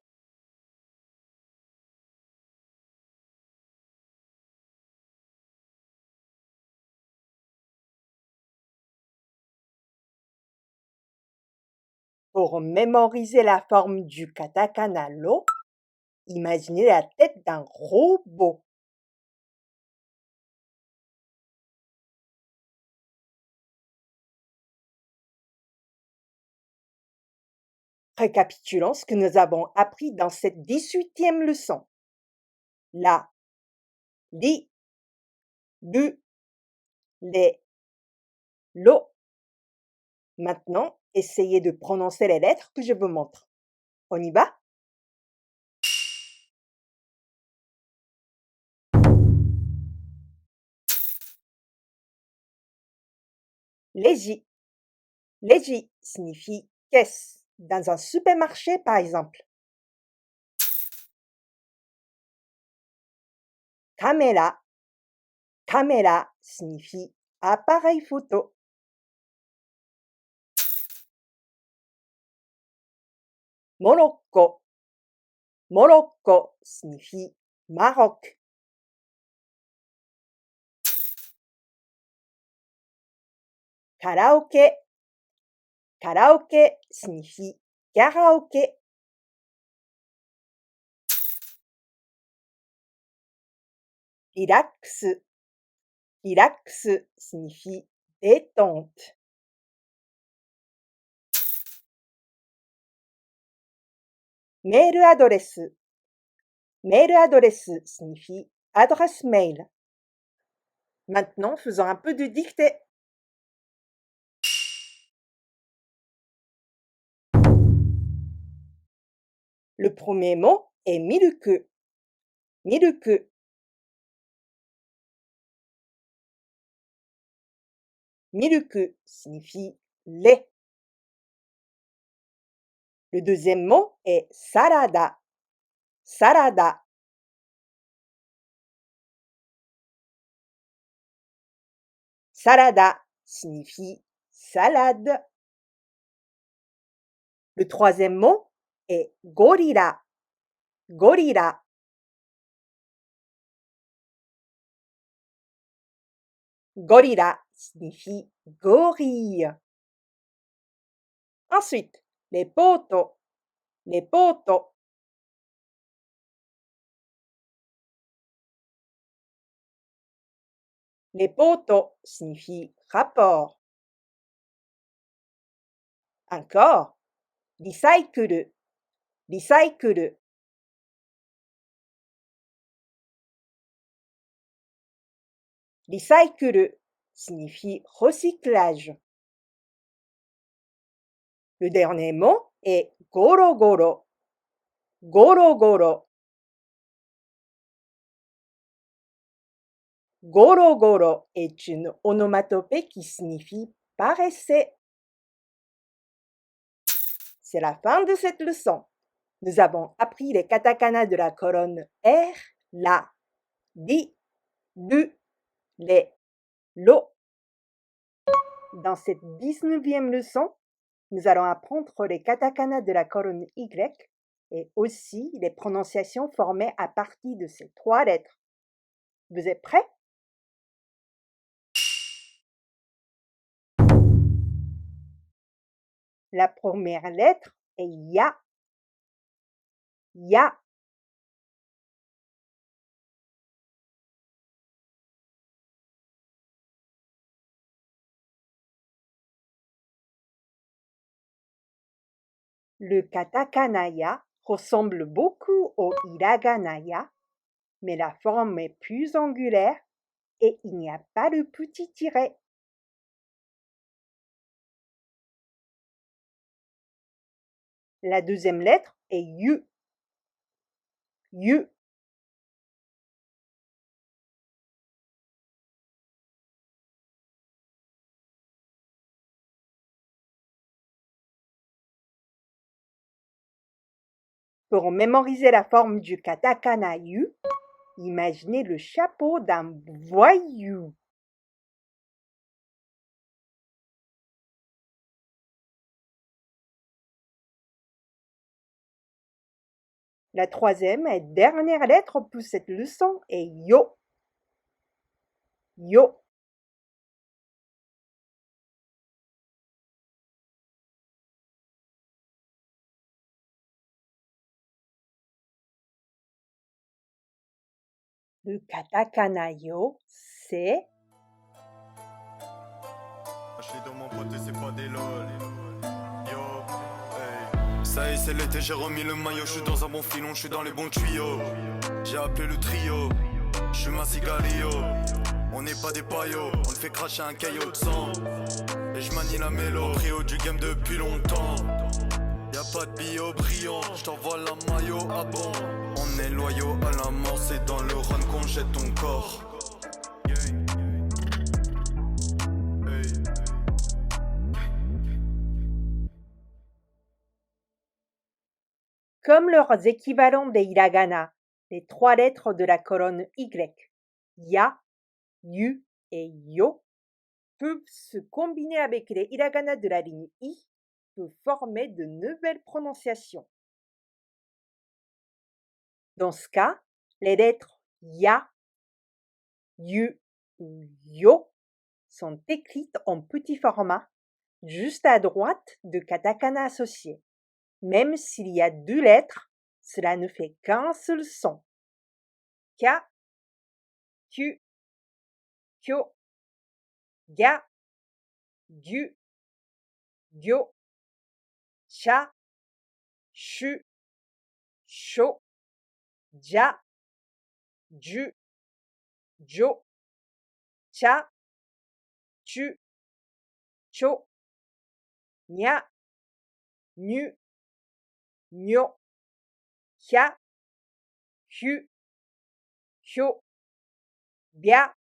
Pour mémoriser la forme du katakana l'O, imaginez la tête d'un robot. Récapitulons ce que nous avons appris dans cette 18e leçon. La, li, lu, les, lo. Maintenant, essayez de prononcer les lettres que je vous montre. On y va? Leji. Leji signifie caisse. Dans un supermarché, par exemple. Caméra. Caméra signifie appareil photo. Morocco. Morocco signifie Maroc. Karaoké. Karaoké signifie karaoké. Relax. Relax signifie détente. Mail adresse. Mail adresse signifie adresse mail. Maintenant, faisons un peu de dictée. Le premier mot est miluku. Miluku. Miluku signifie lait. Le deuxième mot est salada. Salada. Salada signifie salade. Le troisième mot est gorilla. Gorilla. Gorilla signifie gorille. Ensuite, les potos. Les potos. Les potos signifie rapport. Encore, recycle. Recycle. Recycle signifie recyclage. Le dernier mot est goro goro. Goro goro. Goro goro est une onomatopée qui signifie paresser. C'est la fin de cette leçon. Nous avons appris les katakana de la colonne R, la, di, du, les, lo. Dans cette 19e leçon, nous allons apprendre les katakana de la colonne Y et aussi les prononciations formées à partir de ces 3 lettres. Vous êtes prêts? La première lettre est ya. Ya. Le katakana-ya ressemble beaucoup au hiragana-ya, mais la forme est plus angulaire et il n'y a pas de petit tiret. La deuxième lettre est yu. Yu. Pour mémoriser la forme du katakana yu, imaginez le chapeau d'un voyou. La troisième et dernière lettre pour cette leçon est yo. Yo. Le katakana yo, c'est Je suis dans mon pote et c'est pas des lol. Yo, hey. Ça y est, c'est l'été, j'ai remis le maillot. Je suis dans un bon filon, je suis dans les bons tuyaux. J'ai appelé le trio, je suis ma cigalio. On n'est pas des paillots, on te fait cracher un caillot de sang. Et je manie la mélo, trio du game depuis longtemps. Y'a pas de bio brillant, je t'envoie la maillot à bon. On est loyaux à la mort, c'est dans le run qu'on jette ton corps. comme leurs équivalents des hiragana, les trois lettres de la colonne Y, ya, yu et yo, peuvent se combiner avec les hiragana de la ligne I pour former de nouvelles prononciations. Dans ce cas, les lettres ya, yu ou yo sont écrites en petit format, juste à droite de katakana associé. Même s'il y a deux lettres, cela ne fait qu'un seul son. Ka, ku, kyo, ga, gu, gyo, cha, shu, sho, ja, ju, jo, cha, chu, cho, nya, nu, nyo, kya, kyu, kyo, bya,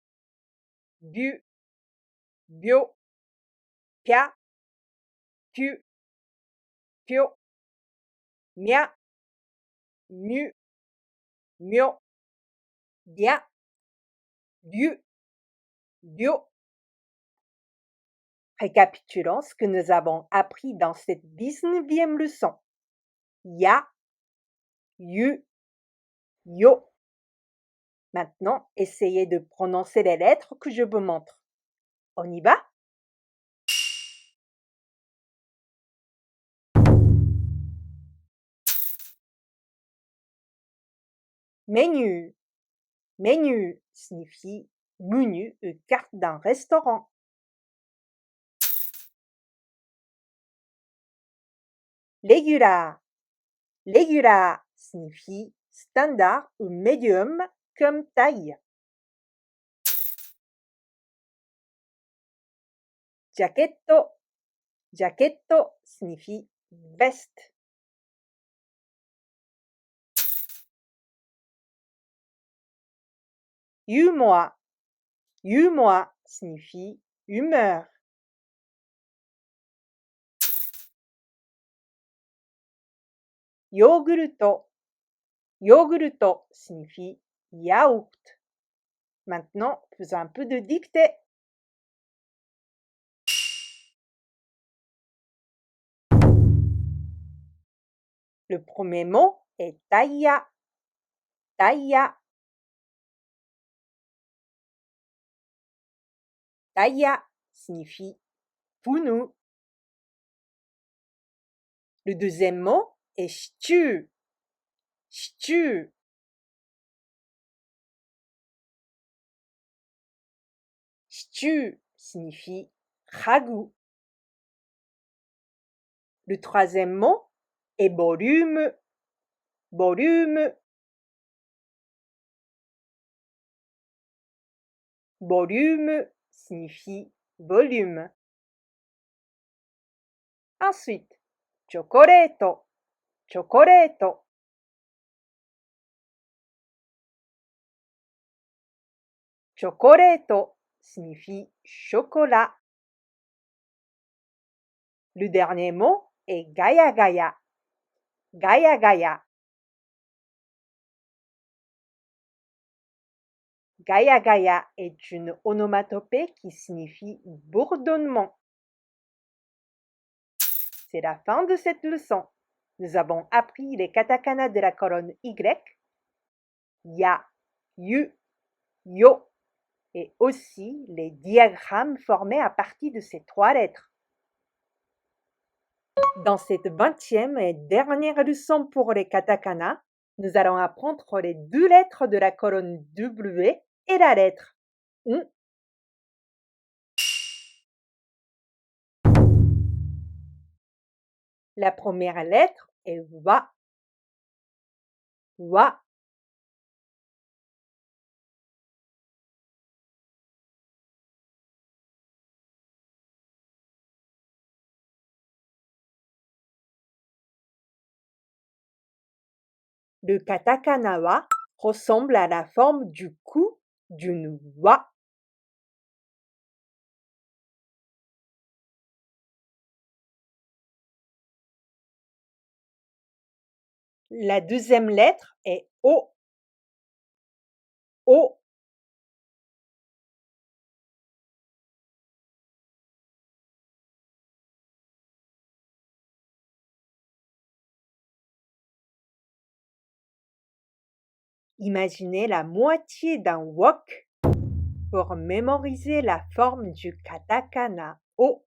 bu, bio, pya, pu, pyo, mya, mu, myo, bya, bu, bio. Récapitulons ce que nous avons appris dans cette 19e leçon. Ya, yu, yo. Maintenant, essayez de prononcer les lettres que je vous montre. On y va? Menu. Menu signifie menu ou carte d'un restaurant. Regular. Regular signifie standard ou médium comme taille. Jacketto. Jacketto signifie veste. Humor. Humor signifie humeur. Yogurto. Yogurto signifie yaourt. Maintenant, faisons un peu de dictée. Le premier mot est tailla. Tailla. Tailla signifie pounou. Le deuxième mot est stew. Stew. Stew signifie ragoût. Le troisième mot et volume, volume. Volume signifie volume. Ensuite, chocoreto, chocoreto. Chocoreto signifie chocolat. Le dernier mot est gaya gaya. Gaya gaya. Gaya gaya est une onomatopée qui signifie bourdonnement. C'est la fin de cette leçon. Nous avons appris les katakana de la colonne Y, ya, yu, yo, et aussi les diagrammes formés à partir de ces 3 lettres. Dans cette 20e et dernière leçon pour les katakana, nous allons apprendre les 2 lettres de la colonne W et la lettre U. La première lettre est wa. Wa. Le katakana wa ressemble à la forme du cou d'une wa. La deuxième lettre est o. O. Imaginez la moitié d'un wok pour mémoriser la forme du katakana o.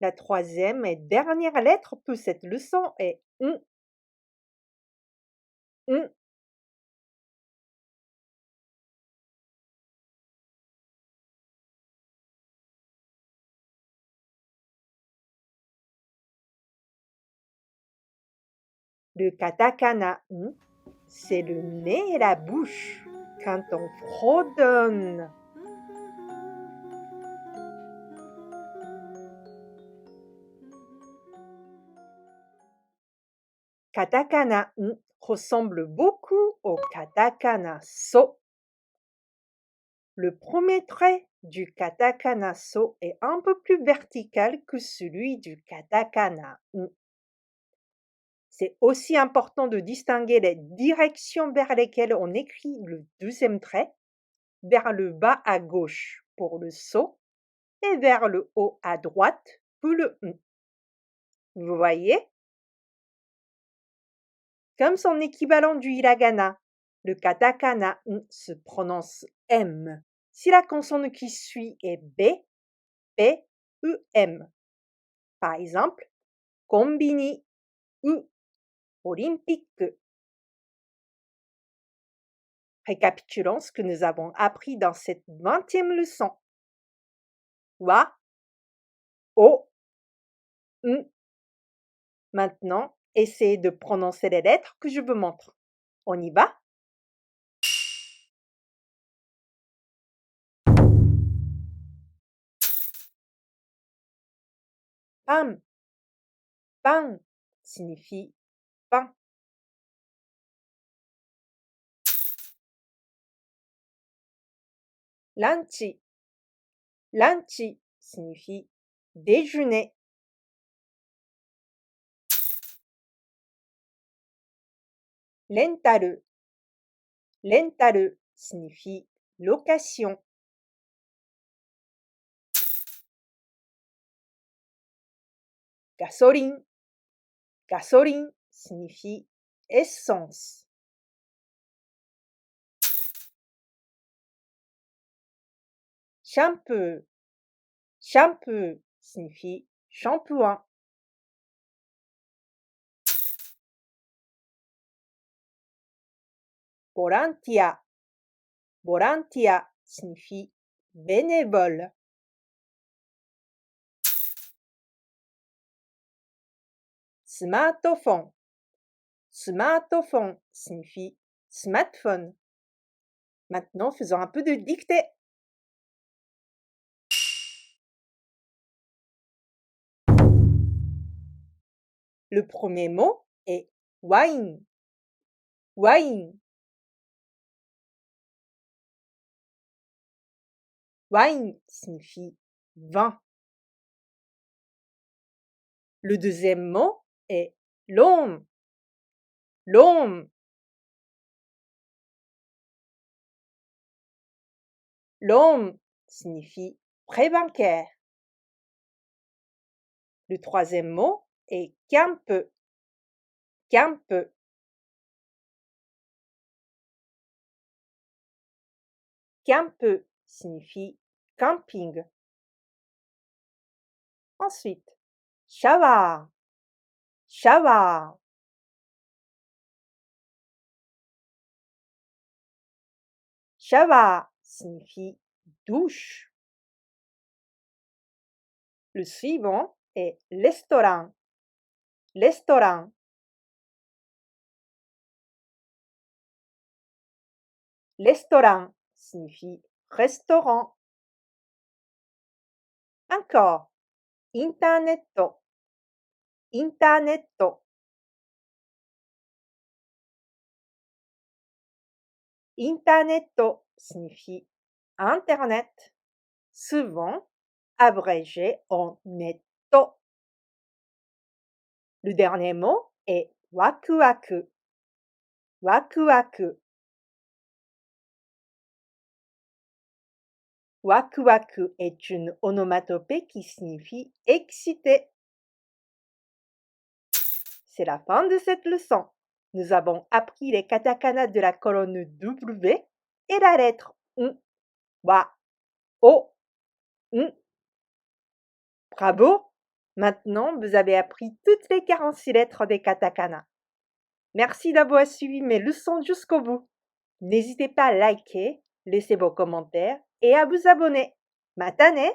La troisième et dernière lettre pour cette leçon est un. Un. Le katakana un, c'est le nez et la bouche quand on fredonne. Katakana un ressemble beaucoup au katakana so. Le premier trait du katakana so est un peu plus vertical que celui du katakana un. C'est aussi important de distinguer les directions vers lesquelles on écrit le deuxième trait, vers le bas à gauche pour le so et vers le haut à droite pour le un. Vous voyez? Comme son équivalent du hiragana, le katakana un se prononce M. Si la consonne qui suit est B, P, U, M. Par exemple, kombini, U, olympique. Récapitulons ce que nous avons appris dans cette 20e leçon. Wa, o, un. Maintenant, essayez de prononcer les lettres que je vous montre. On y va? Pam. Pan signifie pain. Lanchi. Lanchi signifie déjeuner. Lentaru. Lentaru signifie location. Gasoline. Gasoline signifie essence. Shampoo. Shampoo signifie shampoing. Volunteer. Volunteer signifie bénévole. Smartphone. Smartphone signifie smartphone. Maintenant, faisons un peu de dictée. Le premier mot est wine. Wine. Wine signifie vin. Le deuxième mot est lawn. Lawn. Lawn signifie prêt bancaire. Le troisième mot est camp. Camp. Camp signifie camping. Ensuite, shower. Shower. Shower signifie douche. Le suivant est restaurant. Restaurant. Restaurant signifie restaurant. Encore. Internet. Internet. Internet signifie Internet, souvent abrégé en netto. Le dernier mot est waku-waku. Waku-waku. Waku-waku est une onomatopée qui signifie excité. C'est la fin de cette leçon. Nous avons appris les katakana de la colonne W et la lettre U. Wa, O, U. Bravo! Maintenant, vous avez appris toutes les 46 lettres des katakana. Merci d'avoir suivi mes leçons jusqu'au bout. N'hésitez pas à liker, laisser vos commentaires et à vous abonner. Matane!